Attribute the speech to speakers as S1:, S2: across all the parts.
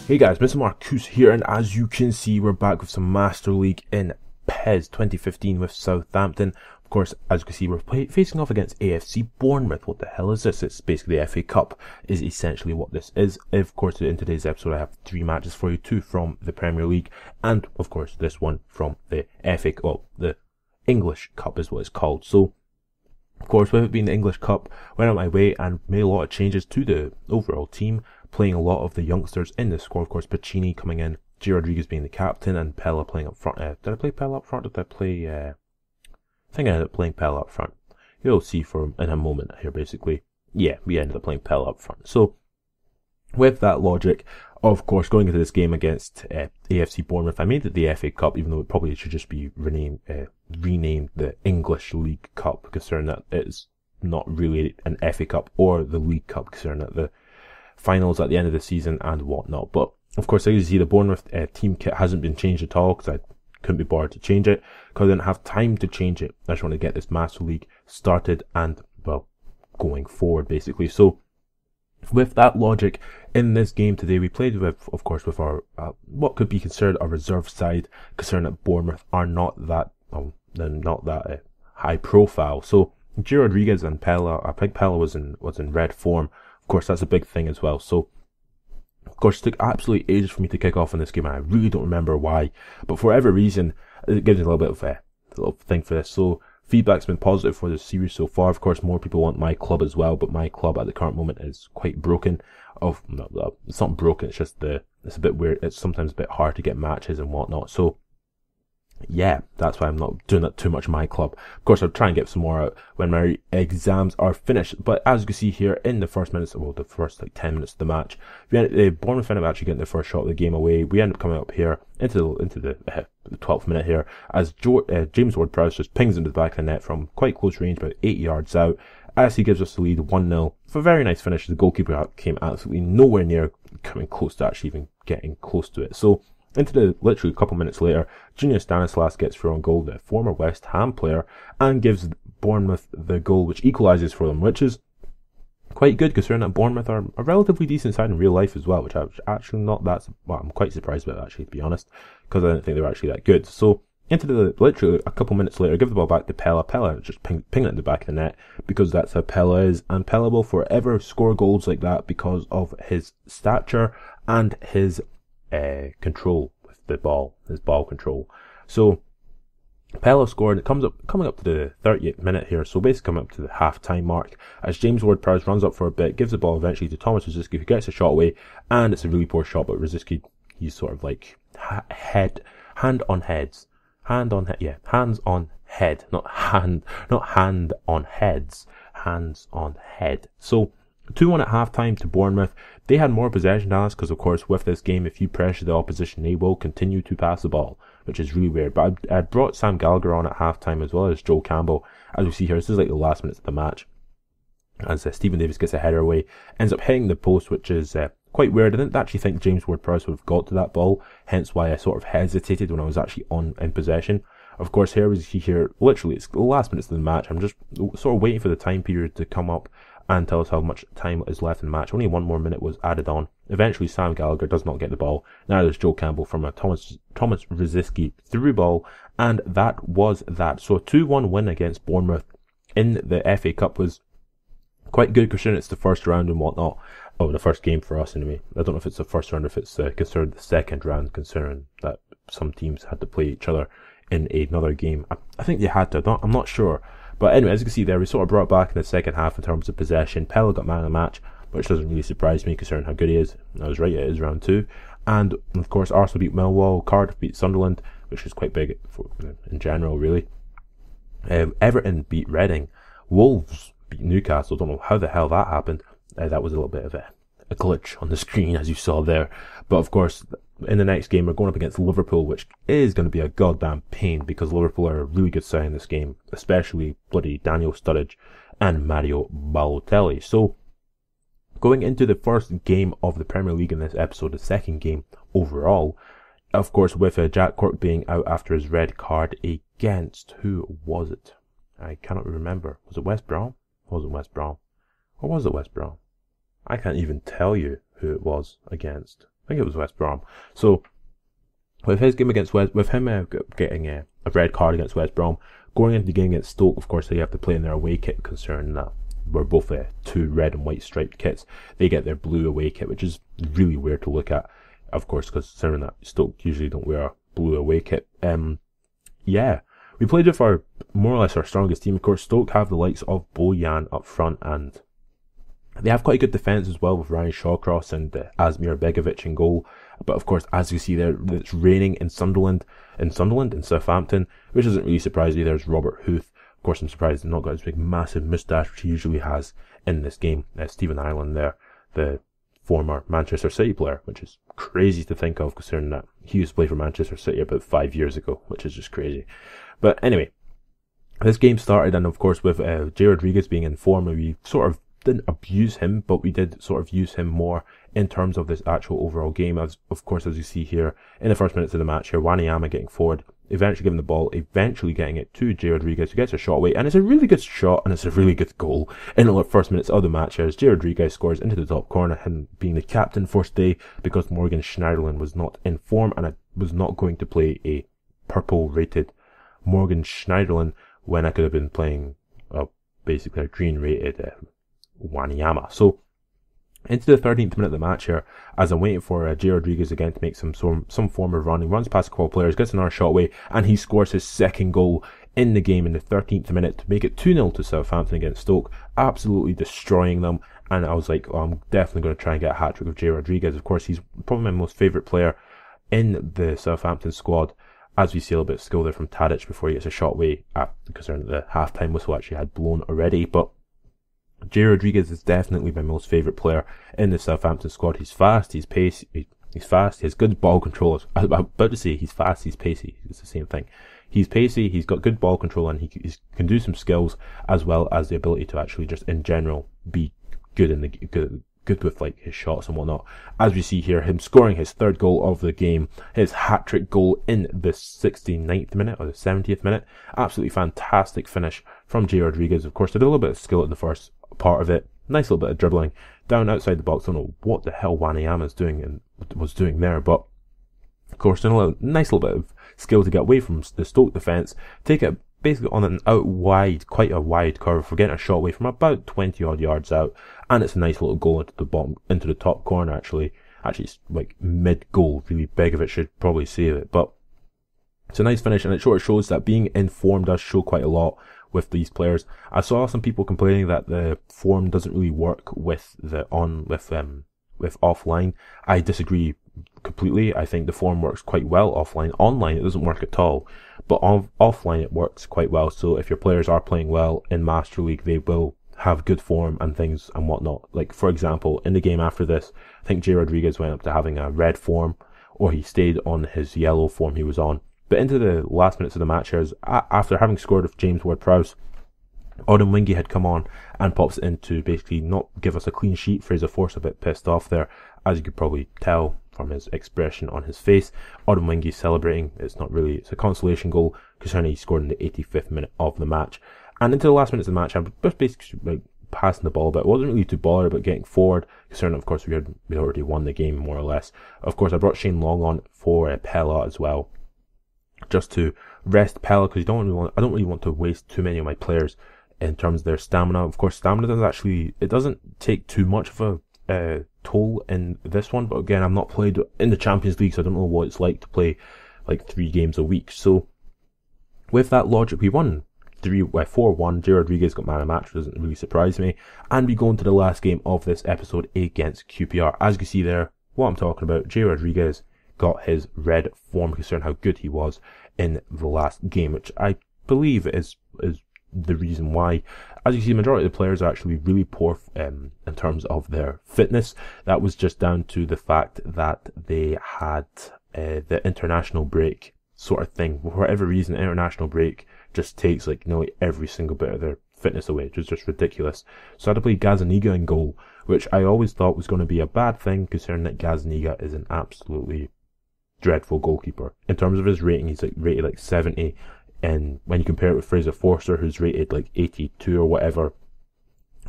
S1: Hey guys, Mr. Marcus here, and as you can see, we're back with some Master League in PES 2015 with Southampton. Of course, as you can see, we're facing off against AFC Bournemouth. What the hell is this? It's basically the FA Cup is essentially what this is. Of course, in today's episode, I have 3 matches for you, 2 from the Premier League, and of course, this one from the FA, well, the English Cup is what it's called. So, of course, with it being the English Cup, went out my way and made a lot of changes to the overall team, playing a lot of the youngsters in the squad. Of course, Pacini coming in, G. Rodriguez being the captain, and Pella playing up front. Did I play Pella up front? Did I play, I think I ended up playing Pella up front. You'll see in a moment here, basically. Yeah, we ended up playing Pella up front. So, with that logic, of course, going into this game against AFC Bournemouth, I made it the FA Cup, even though it probably should just be renamed the English League Cup, considering that it's not really an FA Cup or the League Cup, considering that the finals at the end of the season and whatnot. But of course, as you see, the Bournemouth team kit hasn't been changed at all because I couldn't be bothered to change it because I didn't have time to change it. I just want to get this Master League started and, well, going forward basically. So with that logic, in this game today, we played with, of course, with our what could be considered a reserve side, considering that Bournemouth are not that high profile. So G. Rodriguez and Pella, I think Pella was in red form. Of course, that's a big thing as well. So, of course, it took absolutely ages for me to kick off in this game, and I really don't remember why. But for whatever reason, it gives me a little bit of a little thing for this. So, feedback's been positive for this series so far. Of course, more people want my club as well, but my club at the current moment is quite broken. It's not broken. It's just it's a bit weird. It's sometimes a bit hard to get matches and whatnot. So, yeah, that's why I'm not doing that too much in my club. Of course, I'll try and get some more out when my exams are finished. But as you can see here, in the first minutes, well, the first 10 minutes of the match, Bournemouth ended up actually getting the first shot of the game away. We end up coming up here into the 12th minute here as James Ward-Prowse just pings into the back of the net from quite close range, about 8 yards out, as he gives us the lead 1-0. For a very nice finish, the goalkeeper came absolutely nowhere near coming close to actually even getting close to it. So, literally a couple minutes later, Junior Stanislas gets through on goal, the former West Ham player, and gives Bournemouth the goal which equalises for them, which is quite good considering that Bournemouth are a relatively decent side in real life as well, which I'm actually not that, well, I'm quite surprised about actually, to be honest, because I didn't think they were actually that good. So, literally a couple minutes later, give the ball back to Pella. Pella just ping it in the back of the net, because that's how Pella is, and Pella will forever score goals like that because of his stature and his control with the ball, his ball control. So Pella scored. It coming up to the 30th minute here, so basically coming up to the half-time mark, as James Ward-Prowse runs up for a bit, gives the ball eventually to Thomas Rosicky, who gets a shot away, and it's a really poor shot, but Rosicky, he's sort of like hands on head, not hand on heads, hands on head. So 2-1 at half-time to Bournemouth. They had more possession than us because, of course, with this game, if you pressure the opposition, they will continue to pass the ball, which is really weird. But I brought Sam Gallagher on at half-time as well as Joel Campbell. As we see here, this is like the last minutes of the match. As Stephen Davis gets a header away, ends up hitting the post, which is quite weird. I didn't actually think James Ward-Prowse would have got to that ball, hence why I sort of hesitated when I was actually in possession. Of course, here, literally, it's the last minutes of the match. I'm just sort of waiting for the time period to come up and tell us how much time is left in the match. Only 1 more minute was added on. Eventually, Sam Gallagher does not get the ball. Now there's Joe Campbell from a Thomas Rosicky through ball, and that was that. So a 2-1 win against Bournemouth in the FA Cup was quite good, considering it's the first round and whatnot. Oh, the first game for us anyway. I don't know if it's the first round or if it's considered the second round, considering that some teams had to play each other in another game. I think they had to. I'm not sure. But anyway, as you can see there, we sort of brought back in the second half in terms of possession. Pella got man of the match, which doesn't really surprise me considering how good he is. I was right, it is round 2. And, of course, Arsenal beat Millwall, Cardiff beat Sunderland, which is quite big in general, really. Everton beat Reading. Wolves beat Newcastle. Don't know how the hell that happened. That was a little bit of a glitch on the screen, as you saw there. But, of course, in the next game, we're going up against Liverpool, which is going to be a goddamn pain because Liverpool are a really good side in this game, especially bloody Daniel Sturridge and Mario Balotelli. So, going into the first game of the Premier League in this episode, the second game overall, of course, with Jack Cork being out after his red card against, who was it? I cannot remember. Was it West Brom? It wasn't West Brom. Or was it West Brom? I can't even tell you who it was against. I think it was West Brom. So with his game against with him getting a red card against West Brom, going into the game against Stoke, of course they have to play in their away kit, concerning that we're both two red and white striped kits. They get their blue away kit, which is really weird to look at, of course, considering that Stoke usually don't wear blue away kit. Yeah, we played with our more or less our strongest team. Of course, Stoke have the likes of Bojan up front, and they have quite a good defence as well with Ryan Shawcross and Asmir Begovic in goal. But of course, as you see there, it's raining in Southampton, which doesn't really surprise me. There's Robert Huth. Of course, I'm surprised he's not got his big massive moustache, which he usually has in this game. Stephen Ireland there, the former Manchester City player, which is crazy to think of, considering that he used to play for Manchester City about 5 years ago, which is just crazy. But anyway, this game started, and of course with Jay Rodriguez being in form, we sort of didn't abuse him, but we did sort of use him more in terms of this actual overall game. As of course, as you see here in the first minutes of the match here, Wanyama getting forward, eventually giving the ball, eventually getting it to Jay Rodriguez, who gets a shot away, and it's a really good shot, and it's a really good goal in the first minutes of the match here, as Jay Rodriguez scores into the top corner, him being the captain first day, because Morgan Schneiderlin was not in form, and I was not going to play a purple rated Morgan Schneiderlin when I could have been playing basically a green rated Wanyama. So into the 13th minute of the match here, as I'm waiting for Jay Rodriguez again to make some form of run. He runs past a couple of players, gets another shot away, and he scores his second goal in the game in the 13th minute to make it 2-0 to Southampton against Stoke, absolutely destroying them. And I was like, oh, I'm definitely going to try and get a hat-trick of Jay Rodriguez. Of course, he's probably my most favourite player in the Southampton squad, as we see a little bit of skill there from Tadic before he gets a shot away, considering the half-time whistle actually had blown already. But Jay Rodriguez is definitely my most favourite player in the Southampton squad. He's fast, he's pacey, he's fast, he has good ball control. I was about to say he's fast, he's pacey. It's the same thing. He's pacey, he's got good ball control, and he can do some skills, as well as the ability to actually just in general be good in the good with like his shots and whatnot. As we see here, him scoring his third goal of the game, his hat-trick goal in the 69th minute or the 70th minute. Absolutely fantastic finish from Jay Rodriguez. Of course, did a little bit of skill in the first part of it. Nice little bit of dribbling down outside the box. I don't know what the hell Wanyama's doing and was doing there, but of course, doing a nice little bit of skill to get away from the Stoke defence, take it basically on an out wide, quite a wide curve, for getting a shot away from about 20 odd yards out, and it's a nice little goal into the top corner. Actually it's like mid goal. Really, Begovic should probably save it, but it's a nice finish, and it sort of shows that being in form does show quite a lot with these players. I saw some people complaining that the form doesn't really work with offline. I disagree completely. I think the form works quite well offline. Online it doesn't work at all, but offline it works quite well. So if your players are playing well in Master League, they will have good form and things and whatnot. Like for example, in the game after this, I think Jay Rodriguez went up to having a red form, or he stayed on his yellow form he was on. But into the last minutes of the match, after having scored with James Ward-Prowse, Odemwingie had come on and pops it in to basically not give us a clean sheet. Fraser Force a bit pissed off there, as you could probably tell from his expression on his face. Odemwingie celebrating. It's a consolation goal, concerning he scored in the 85th minute of the match. And into the last minutes of the match, I was basically like passing the ball a bit. I wasn't really too bothered about getting forward, concerning of course we'd already won the game more or less. Of course, I brought Shane Long on for Pella as well, just to rest Pella, because I don't really want to waste too many of my players in terms of their stamina. Of course, stamina doesn't take too much of a toll in this one, but again, I'm not played in the Champions League, so I don't know what it's like to play like 3 games a week. So with that logic, we won 4-1. Jay Rodriguez got man of the match, which doesn't really surprise me, and we go into the last game of this episode against QPR. As you can see there, what I'm talking about, Jay Rodriguez got his red form, considering how good he was in the last game, which I believe is the reason why. As you see, the majority of the players are actually really poor in terms of their fitness. That was just down to the fact that they had the international break sort of thing. For whatever reason, the international break just takes like nearly every single bit of their fitness away, which is just ridiculous. So I had to play Gazzaniga in goal, which I always thought was going to be a bad thing, considering that Gazzaniga is an absolutely dreadful goalkeeper. In terms of his rating, he's rated like 70, and when you compare it with Fraser Forster, who's rated like 82 or whatever,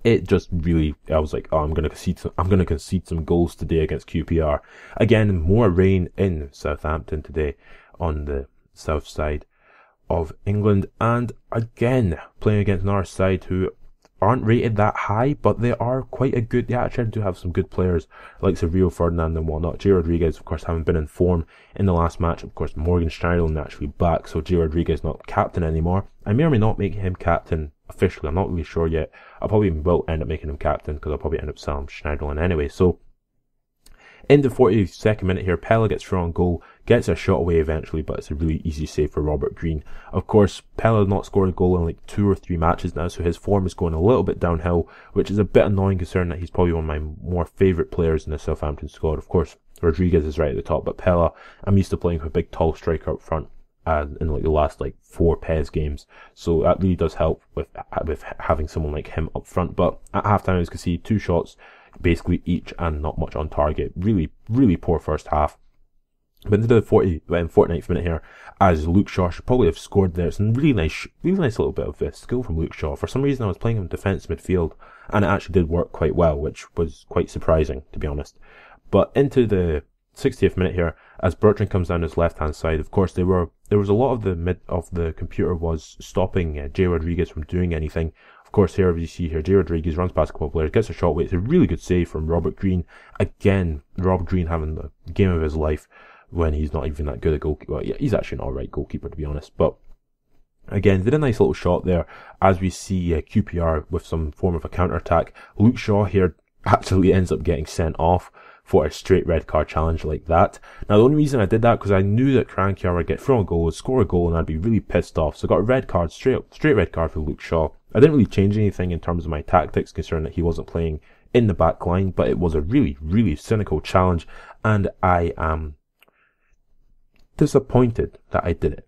S1: it just really, I was like, oh, I'm gonna concede some goals today against QPR. Again, more rain in Southampton today on the south side of England, and again playing against another side who aren't rated that high, but they are quite a good. They actually do have some good players, like Rio Ferdinand and whatnot. Jay Rodriguez, of course, having been in form in the last match. Of course, Morgan Schneiderlin actually back, so Jay Rodriguez not captain anymore. I may or may not make him captain officially. I'm not really sure yet. I probably will end up making him captain because I'll probably end up selling Schneiderlin anyway. So in the 42nd minute here, Pella gets through on goal, gets a shot away eventually, but it's a really easy save for Robert Green. Of course, Pella has not scored a goal in like 2 or 3 matches now, so his form is going a little bit downhill, which is a bit annoying considering that he's probably one of my more favourite players in the Southampton squad. Of course, Rodriguez is right at the top, but Pella, I'm used to playing with a big tall striker up front in like the last like 4 PES games, so that really does help with having someone like him up front. But at halftime, as you can see, 2 shots basically each and not much on target. Really, really poor first half. But into the 49th minute here, as Luke Shaw should probably have scored there. It's a really nice little bit of skill from Luke Shaw. For some reason, I was playing him defence midfield, and it actually did work quite well, which was quite surprising, to be honest. But into the 60th minute here, as Bertrand comes down his left-hand side, of course, there was a lot of the computer was stopping Jay Rodriguez from doing anything. Of course, here, as you see here, Jay Rodriguez runs past a couple of players, gets a shot away. It's a really good save from Robert Green. Again, Robert Green having the game of his life when he's not even that good a goalkeeper. Well, yeah, he's actually an alright goalkeeper, to be honest. But again, did a nice little shot there as we see QPR with some form of a counter-attack. Luke Shaw here actually ends up getting sent off for a straight red card challenge like that. Now, the only reason I did that because I knew that Crankier would get thrown a goal, would score a goal, and I'd be really pissed off. So I got a red card, straight red card for Luke Shaw. I didn't really change anything in terms of my tactics, considering that he wasn't playing in the back line, but it was a really, really cynical challenge, and I am disappointed that I did it.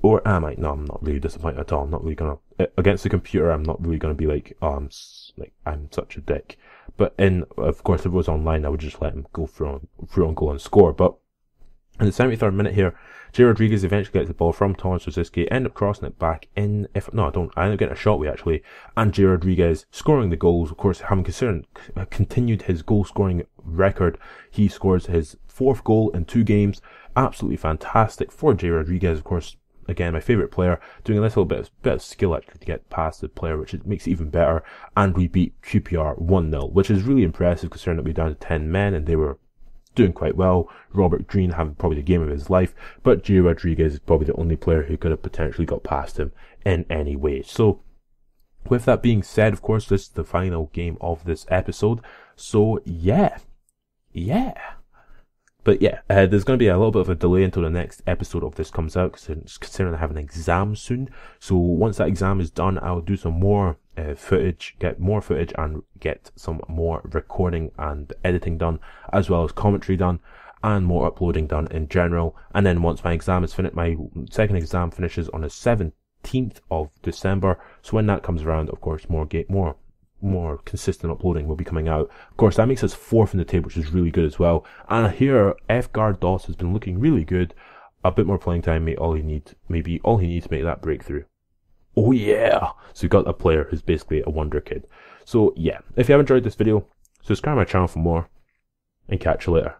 S1: Or am I? No, I'm not really disappointed at all. I'm not really gonna, against the computer, I'm not really gonna be like, oh, I'm such a dick. But of course, if it was online, I would just let him go through on goal and score. But in the 73rd minute here, Jay Rodriguez eventually gets the ball from Thomas Rosicky, end up crossing it back in. I end up getting a shot away actually, and Jay Rodriguez scoring the goals. Of course, having continued his goal scoring record, he scores his 4th goal in 2 games. Absolutely fantastic for Jay Rodriguez. Of course, again, my favourite player, doing a little bit of skill actually to get past the player, which makes it even better. And we beat QPR 1-0, which is really impressive considering that we're down to 10 men and they were doing quite well. Robert Green having probably the game of his life, but Jay Rodriguez is probably the only player who could have potentially got past him in any way. So, with that being said, of course, this is the final game of this episode. So, yeah. But yeah, there's going to be a little bit of a delay until the next episode of this comes out, considering I have an exam soon. So once that exam is done, I'll do some more footage, get more footage, and get some more recording and editing done, as well as commentary done, and more uploading done in general. And then once my exam is finished, my second exam finishes on the 17th of December. So when that comes around, of course, more consistent uploading will be coming out. Of course, that makes us 4th in the table, which is really good as well. And here, F-Guard Doss has been looking really good. A bit more playing time, maybe all he needs to make that breakthrough. Oh yeah! So we've got a player who's basically a wonder kid. So yeah, if you have enjoyed this video, subscribe to my channel for more, and catch you later.